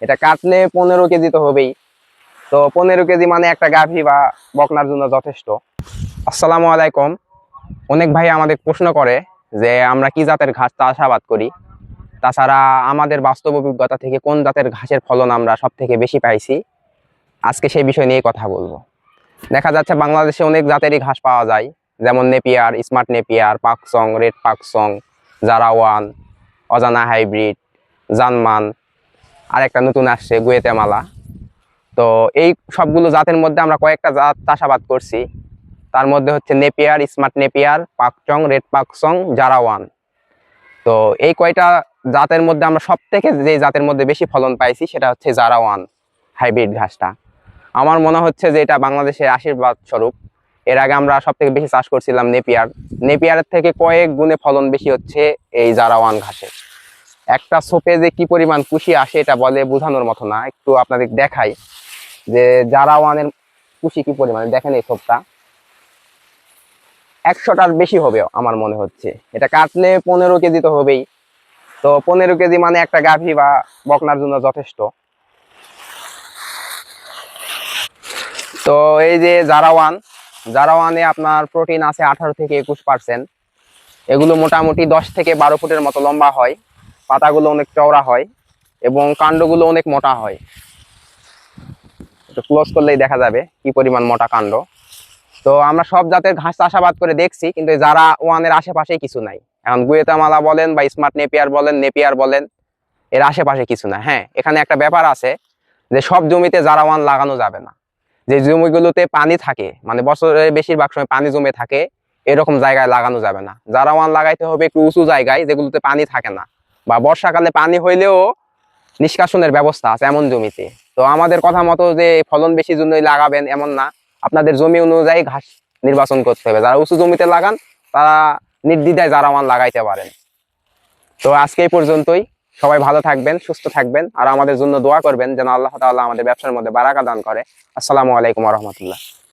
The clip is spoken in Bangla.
এটা কাটলে 15 কেজি তো হবেই। তো 15 কেজি মানে একটা গাভী বা বকনার জন্য যথেষ্ট। আসসালামু আলাইকুম। অনেক ভাই আমাদের প্রশ্ন করে যে আমরা কি জাতের ঘাস চাষাবাদ করি, তাছাড়া আমাদের বাস্তব অভিজ্ঞতা থেকে কোন জাতের ঘাসের ফলন আমরা সব থেকে বেশি পাইছি। আজকে সেই বিষয় নিয়ে কথা বলবো। দেখা যাচ্ছে বাংলাদেশে অনেক জাতেরই ঘাস পাওয়া যায়, যেমন Napier, smart Napier, পাকসং, red Pakchong, জারাওয়ান, অজানা হাইব্রিড, জানমান, আর একটা নতুন আসছে গুয়েতেমালা। তো এই সবগুলো জাতের মধ্যে আমরা কয়েকটা জাত চাষাবাদ করছি। তার মধ্যে হচ্ছে Napier, smart Napier, Pakchong, red Pakchong, জারাওয়ান। তো এই কয়টা জাতের মধ্যে আমরা সব থেকে যে জাতের মধ্যে বেশি ফলন পাইছি সেটা হচ্ছে জারাওয়ান হাইব্রিড ঘাসটা। আমার মনে হচ্ছে যে এটা বাংলাদেশের আশীর্বাদ স্বরূপ। এর আগে আমরা সব থেকে বেশি চাষ করছিলাম নেপিয়ার। নেপিয়ারের থেকে কয়েক গুণে ফলন বেশি হচ্ছে এই জারাওয়ান ঘাসের। একটা ছোপে যে কি পরিমাণ কুশি আসে এটা বলে বোঝানোর মতো না। একটু আপনাদের দেখাই যে জারাওয়ানের কুশি কি পরিমাণে। দেখেন এই ছোপটা 100টার বেশি হবে আমার মনে হচ্ছে। এটা কাটলে 15 কেজি তো হবেই। তো 15 কেজি মানে একটা গাভী বা বকনার জন্য যথেষ্ট। তো এই যে জারাওয়ানে আপনার প্রোটিন আছে 18 থেকে 21%। এগুলো মোটামুটি 10 থেকে 12 ফুটের মতো লম্বা হয়, পাতাগুলো অনেক চওড়া হয় এবং কাণ্ডগুলো অনেক মোটা হয়। একটু ক্লোজ করলেই দেখা যাবে কি পরিমাণ মোটা কাণ্ড। তো আমরা সব জাতের ঘাস চাষাবাদ করে দেখছি, কিন্তু জারাওয়ানের আশেপাশেই কিছু নাই। এখন গুয়েতামালা বলেন বা স্মার্ট নেপিয়ার বলেন, এর আশেপাশে কিছু না। হ্যাঁ, এখানে একটা ব্যাপার আছে যে সব জমিতে জারাওয়ান লাগানো যাবে না। যে জমিগুলোতে পানি থাকে, মানে বছরের বেশিরভাগ সময় পানি জমে থাকে, এরকম জায়গায় লাগানো যাবে না। জারাওয়ান লাগাইতে হবে একটু উঁচু জায়গায়, যেগুলোতে পানি থাকে না, বা বর্ষাকালে পানি হইলেও নিষ্কাশনের ব্যবস্থা আছে এমন জমিতে। তো আমাদের কথা মতো যে ফলন বেশি জন্যই লাগাবেন এমন না, আপনাদের জমি অনুযায়ী ঘাস নির্বাচন করতে হবে। যারা উঁচু জমিতে লাগান তারা নির্দ্বিধায় জারাওয়ান লাগাইতে পারেন। তো আজকে এই পর্যন্তই। সবাই ভালো থাকবেন, সুস্থ থাকবেন, আর আমাদের জন্য দোয়া করবেন যেন আল্লাহ তাআলা আমাদের ব্যবসার মধ্যে বারাকা দান করে। আসসালামু আলাইকুম ওয়া রাহমাতুল্লাহ।